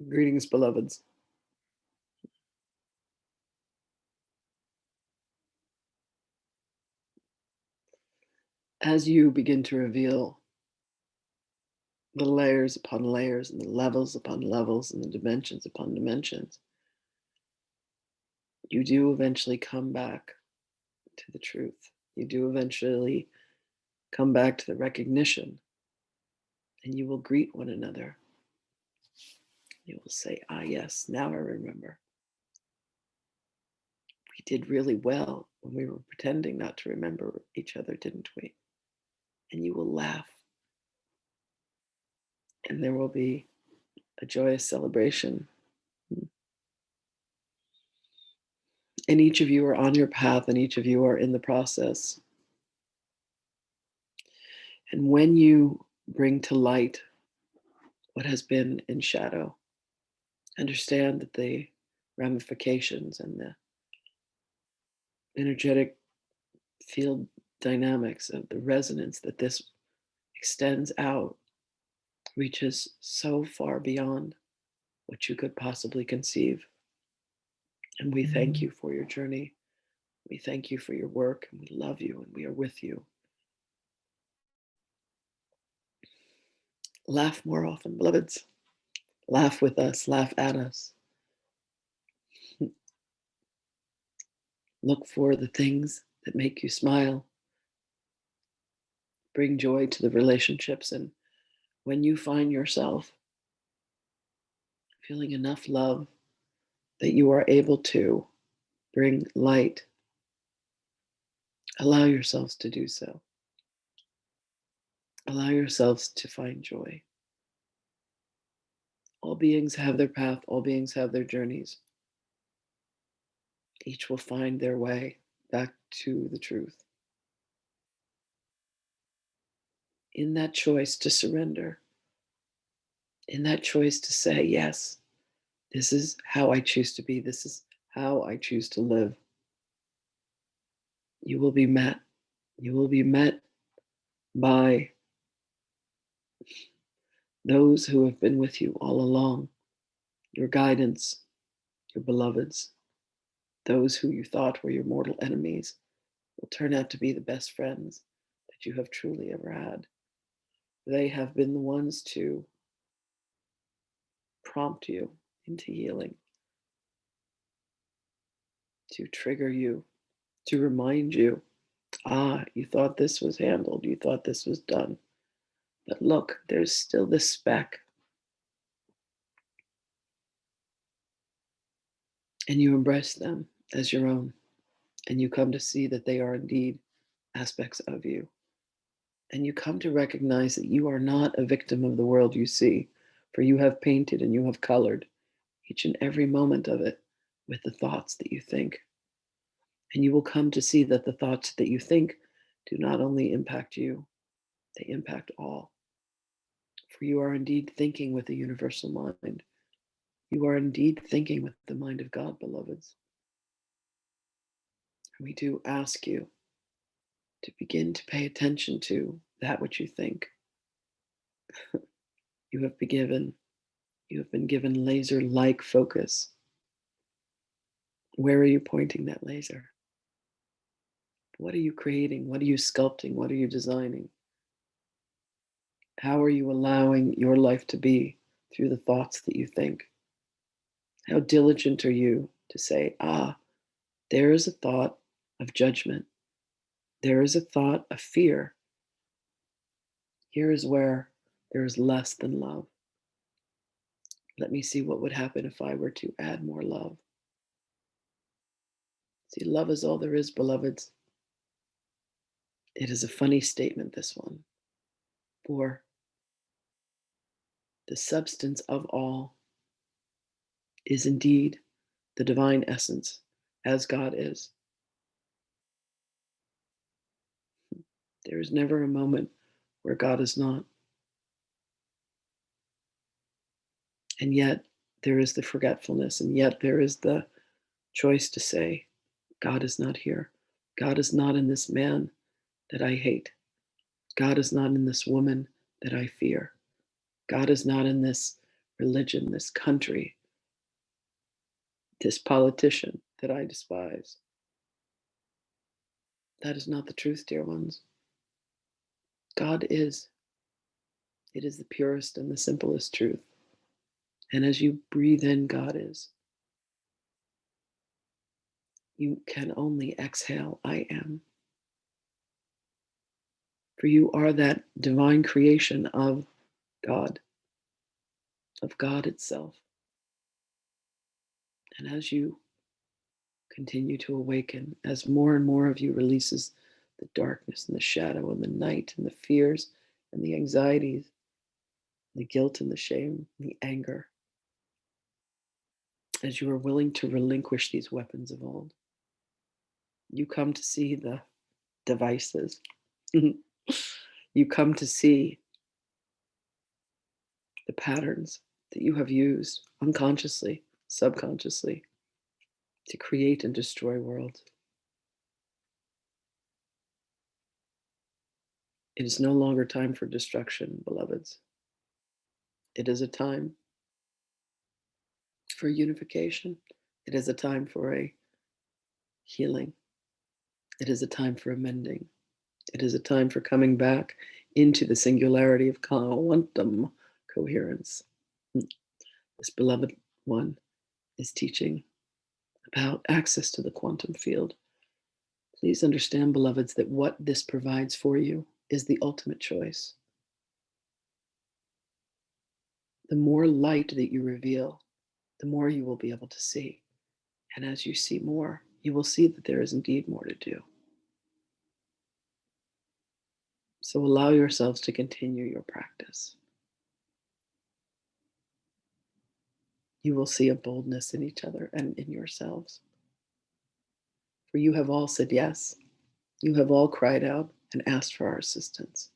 Greetings, beloveds. As you begin to reveal the layers upon layers and the levels upon levels and the dimensions upon dimensions, you do eventually come back to the truth. You do eventually come back to the recognition, and you will greet one another. You will say, "Ah, yes, now I remember. We did really well when we were pretending not to remember each other, didn't we?" And you will laugh, and there will be a joyous celebration. And each of you are on your path, and each of you are in the process. And when you bring to light what has been in shadow, understand that the ramifications and the energetic field dynamics of the resonance that this extends out reaches so far beyond what you could possibly conceive. And we thank you for your journey. We thank you for your work, and we love you, and we are with you. Laugh more often, beloveds. Laugh with us, laugh at us. Look for the things that make you smile. Bring joy to the relationships. And when you find yourself feeling enough love that you are able to bring light, allow yourselves to do so. Allow yourselves to find joy. All beings have their path, all beings have their journeys. Each will find their way back to the truth. In that choice to surrender, in that choice to say, yes, this is how I choose to be, this is how I choose to live, you will be met. You will be met by those who have been with you all along, your guidance, your beloveds, those who you thought were your mortal enemies will turn out to be the best friends that you have truly ever had. They have been the ones to prompt you into healing, to trigger you, to remind you, ah, you thought this was handled, you thought this was done. But look, there's still this speck. And you embrace them as your own. And you come to see that they are indeed aspects of you. And you come to recognize that you are not a victim of the world you see, for you have painted and you have colored each and every moment of it with the thoughts that you think. And you will come to see that the thoughts that you think do not only impact you, they impact all. For you are indeed thinking with the universal mind. You are indeed thinking with the mind of God, beloveds. And we do ask you to begin to pay attention to that which you think. You have been given laser-like focus. Where are you pointing that laser? What are you creating? What are you sculpting? What are you designing? How are you allowing your life to be through the thoughts that you think? How diligent are you to say, ah, there is a thought of judgment. There is a thought of fear. Here is where there is less than love. Let me see what would happen if I were to add more love. See, love is all there is, beloveds. It is a funny statement, this one. For the substance of all is indeed the divine essence, as God is. There is never a moment where God is not. And yet there is the forgetfulness, and yet there is the choice to say, God is not here. God is not in this man that I hate. God is not in this woman that I fear. God is not in this religion, this country, this politician that I despise. That is not the truth, dear ones. God is. It is the purest and the simplest truth. And as you breathe in, God is. You can only exhale, I am. For you are that divine creation of God itself. And as you continue to awaken, as more and more of you releases the darkness and the shadow and the night and the fears and the anxieties, the guilt and the shame, and the anger, as you are willing to relinquish these weapons of old, you come to see the devices. You come to see the patterns that you have used unconsciously, subconsciously, to create and destroy worlds. It is no longer time for destruction, beloveds. It is a time for unification. It is a time for a healing. It is a time for amending. It is a time for coming back into the singularity of quantum coherence. This beloved one is teaching about access to the quantum field. Please understand, beloveds, that what this provides for you is the ultimate choice. The more light that you reveal, the more you will be able to see. And as you see more, you will see that there is indeed more to do. So allow yourselves to continue your practice. You will see a boldness in each other and in yourselves. For you have all said yes. You have all cried out and asked for our assistance,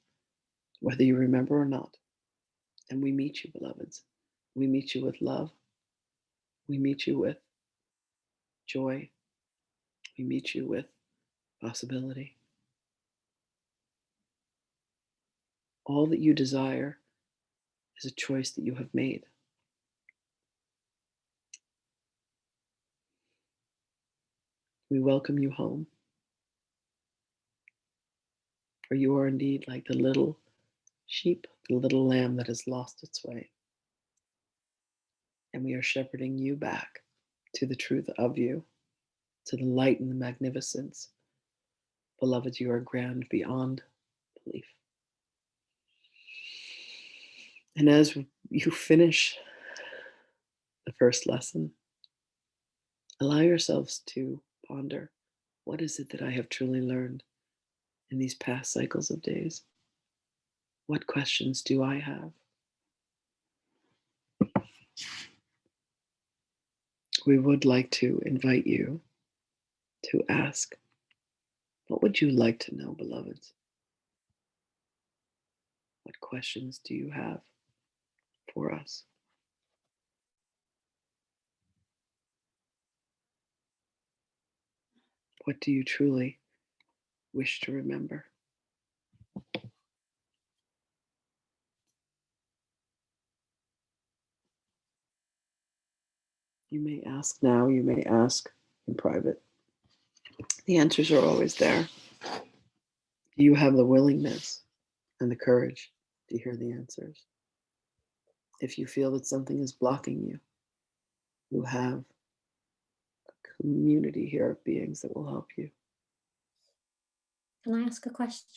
whether you remember or not. And we meet you, beloveds. We meet you with love. We meet you with joy. We meet you with possibility. All that you desire is a choice that you have made. We welcome you home. For you are indeed like the little sheep, the little lamb that has lost its way. And we are shepherding you back to the truth of you, to the light and the magnificence. Beloved, you are grand beyond belief. And as you finish the first lesson, allow yourselves to ponder, what is it that I have truly learned in these past cycles of days? What questions do I have? We would like to invite you to ask, what would you like to know, beloveds? What questions do you have for us? What do you truly wish to remember? You may ask now, you may ask in private. The answers are always there. Do you have the willingness and the courage to hear the answers? If you feel that something is blocking you, you have a community here of beings that will help you. Can I ask a question?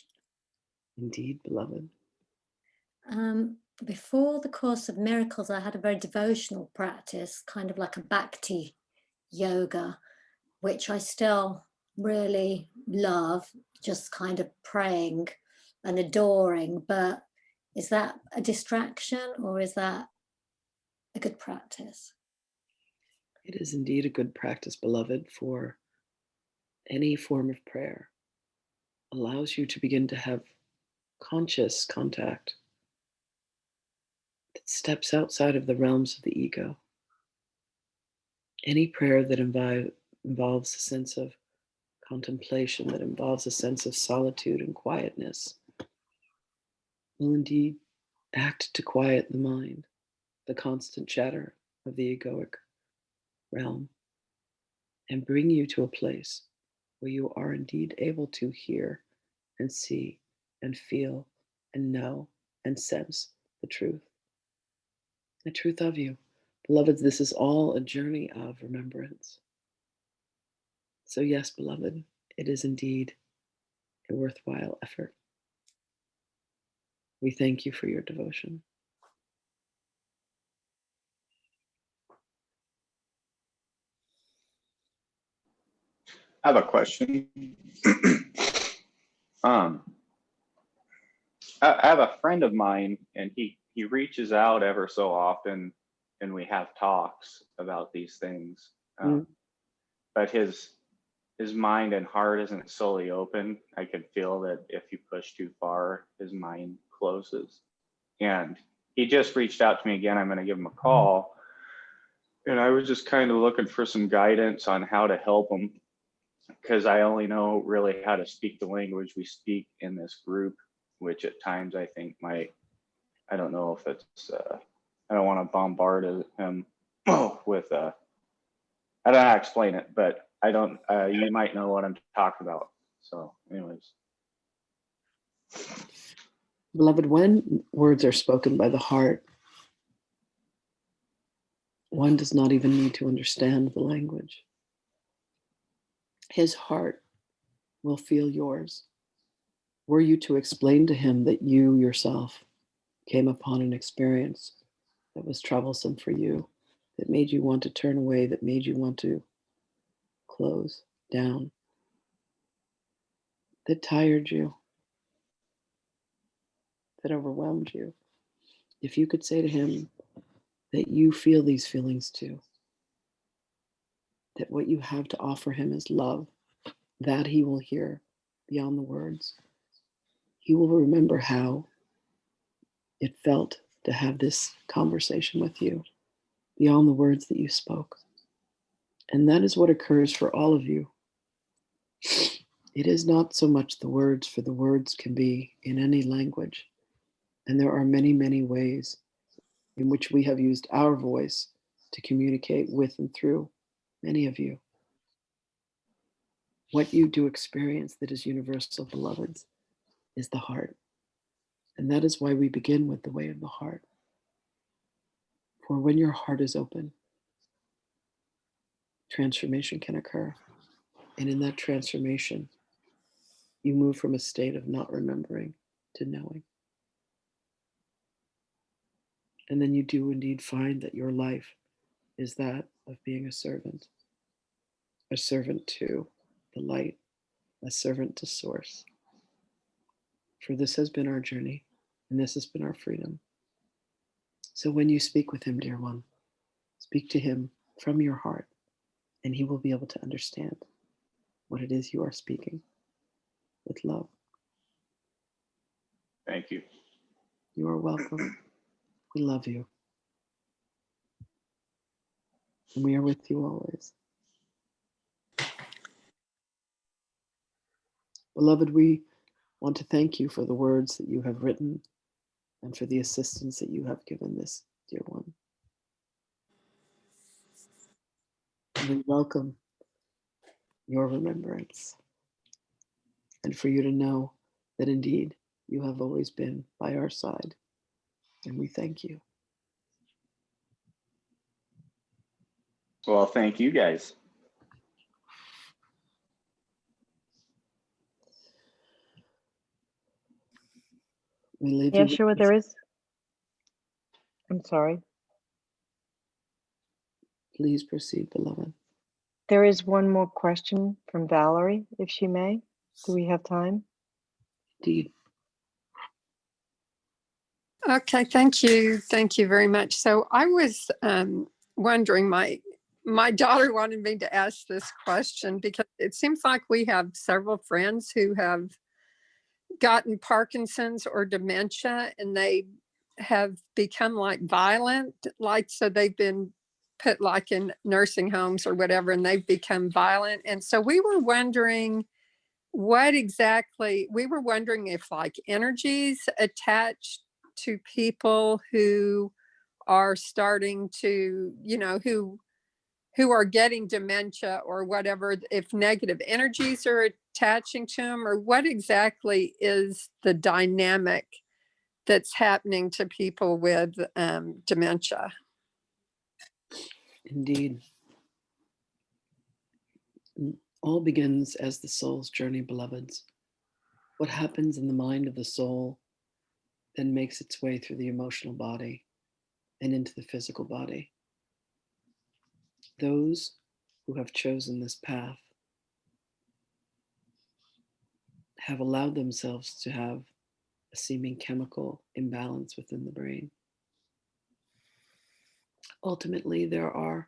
Indeed, beloved. Before the Course of Miracles, I had a very devotional practice, kind of like a bhakti yoga, which I still really love, just kind of praying and adoring. But is that a distraction or is that a good practice? It is indeed a good practice, beloved, for any form of prayer. Allows you to begin to have conscious contact that steps outside of the realms of the ego. Any prayer that involves a sense of contemplation, that involves a sense of solitude and quietness, will indeed act to quiet the mind. the constant chatter of the egoic realm and bring you to a place where you are indeed able to hear and see and feel and know and sense the truth of you. Beloveds, this is all a journey of remembrance. So, yes, beloved, it is indeed a worthwhile effort. We thank you for your devotion. I have a question. I have a friend of mine, and he reaches out ever so often, and we have talks about these things. But his mind and heart isn't solely open. I can feel that if you push too far, his mind closes. And he just reached out to me again. I'm going to give him a call. And I was just kind of looking for some guidance on how to help him, because I only know really how to speak the language we speak in this group, which at times I think might, I don't know if it's, I don't want to bombard him with, I don't know how to explain it, but I don't, you might know what I'm talking about. So anyways. Beloved, when words are spoken by the heart, one does not even need to understand the language. His heart will feel yours. Were you to explain to him that you yourself came upon an experience that was troublesome for you, that made you want to turn away, that made you want to close down, that tired you, that overwhelmed you, if you could say to him that you feel these feelings too, that what you have to offer him is love, that he will hear beyond the words. He will remember how it felt to have this conversation with you beyond the words that you spoke. And that is what occurs for all of you. It is not so much the words, for the words can be in any language. And there are many, many ways in which we have used our voice to communicate with and through many of you. What you do experience that is universal, beloveds, is the heart. And that is why we begin with the way of the heart. For when your heart is open, transformation can occur. And in that transformation, you move from a state of not remembering to knowing. And then you do indeed find that your life is that of being a servant to the light, a servant to source. For this has been our journey, and this has been our freedom. So when you speak with him, dear one, speak to him from your heart, and he will be able to understand what it is you are speaking with love. Thank you. You are welcome. We love you. And we are with you always. Beloved, we want to thank you for the words that you have written and for the assistance that you have given this dear one. And we welcome your remembrance and for you to know that indeed you have always been by our side. And we thank you. Well, thank you guys. We leave Yeah, you. sure, there is. I'm sorry. Please proceed, beloved. There is one more question from Valerie, if she may. Do we have time? Indeed. Okay, thank you. Thank you very much. So I was wondering, my daughter wanted me to ask this question because it seems like we have several friends who have gotten Parkinson's or dementia, and they have become like violent, like, so they've been put like in nursing homes or whatever, and they've become violent. And so we were wondering if like energies attached to people who are starting to, who are getting dementia or whatever, if negative energies are attaching to them, or what exactly is the dynamic that's happening to people with dementia? Indeed. All begins as the soul's journey, beloveds. What happens in the mind of the soul then makes its way through the emotional body and into the physical body. Those who have chosen this path have allowed themselves to have a seeming chemical imbalance within the brain. Ultimately, there are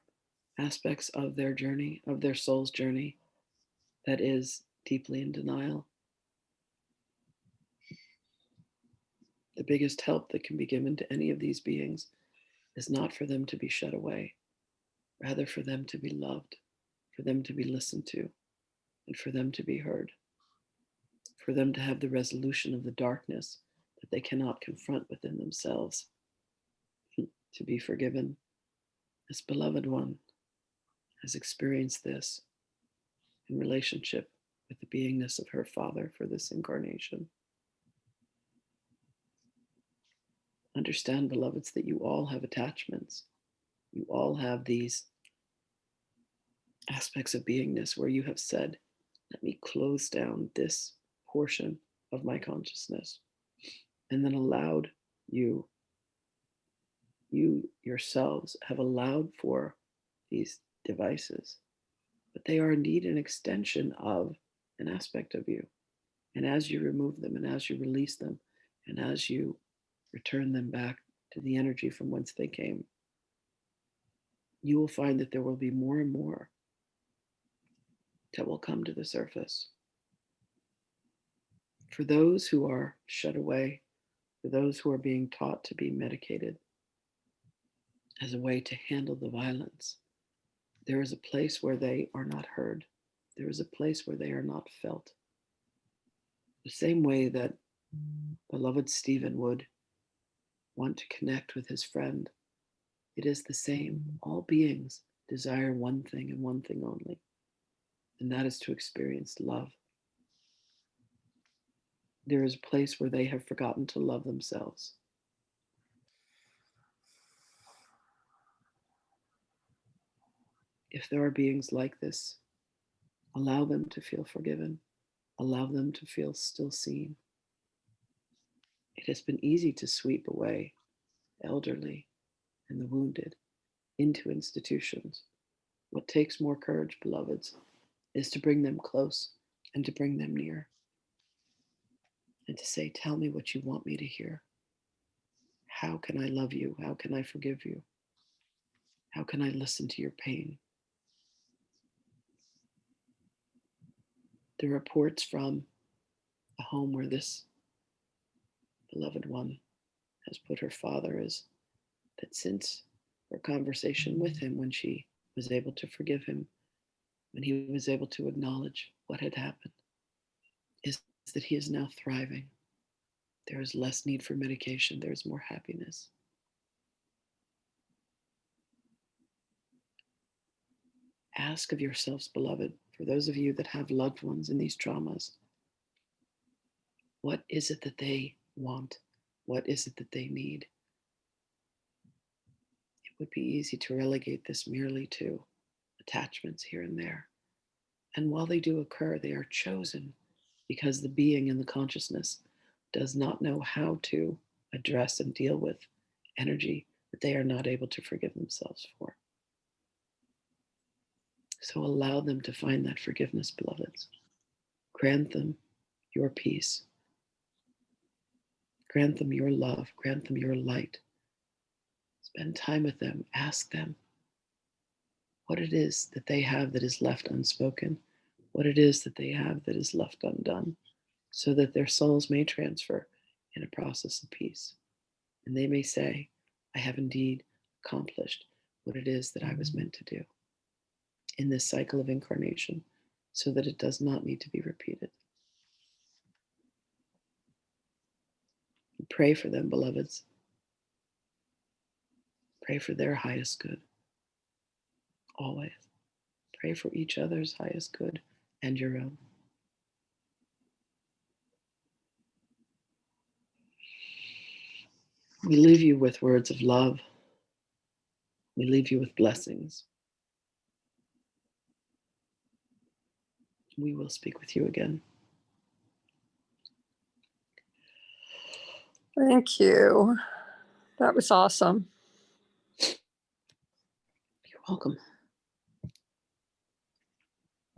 aspects of their journey, of their soul's journey, that is deeply in denial. The biggest help that can be given to any of these beings is not for them to be shut away, rather for them to be loved, for them to be listened to, and for them to be heard, for them to have the resolution of the darkness that they cannot confront within themselves, to be forgiven. This beloved one has experienced this in relationship with the beingness of her father for this incarnation. Understand, beloveds, that you all have attachments. You all have these aspects of beingness where you have said, let me close down this portion of my consciousness, and then allowed you yourselves have allowed for these devices, but they are indeed an extension of an aspect of you. And as you remove them, and as you release them, and as you return them back to the energy from whence they came, you will find that there will be more and more that will come to the surface. For those who are shut away, for those who are being taught to be medicated as a way to handle the violence, there is a place where they are not heard. There is a place where they are not felt. The same way that beloved Stephen would want to connect with his friend, it is the same. All beings desire one thing and one thing only, and that is to experience love. There is a place where they have forgotten to love themselves. If there are beings like this, allow them to feel forgiven. Allow them to feel still seen. It has been easy to sweep away the elderly and the wounded into institutions. What takes more courage, beloveds, is to bring them close and to bring them near. And to say, tell me what you want me to hear. How can I love you? How can I forgive you? How can I listen to your pain? The reports from a home where this beloved one has put her father is that since her conversation with him, when she was able to forgive him, when he was able to acknowledge what had happened, is that he is now thriving. There is less need for medication. There is more happiness. Ask of yourselves, beloved, for those of you that have loved ones in these traumas, what is it that they want? What is it that they need? It would be easy to relegate this merely to attachments here and there. And while they do occur, they are chosen because the being in the consciousness does not know how to address and deal with energy that they are not able to forgive themselves for. So allow them to find that forgiveness, beloveds. Grant them your peace. Grant them your love. Grant them your light. Spend time with them. Ask them what it is that they have that is left unspoken, what it is that they have that is left undone, so that their souls may transfer in a process of peace. And they may say, I have indeed accomplished what it is that I was meant to do in this cycle of incarnation, so that it does not need to be repeated. Pray for them, beloveds. Pray for their highest good. Always. Pray for each other's highest good and your own. We leave you with words of love. We leave you with blessings. We will speak with you again. Thank you. That was awesome. You're welcome.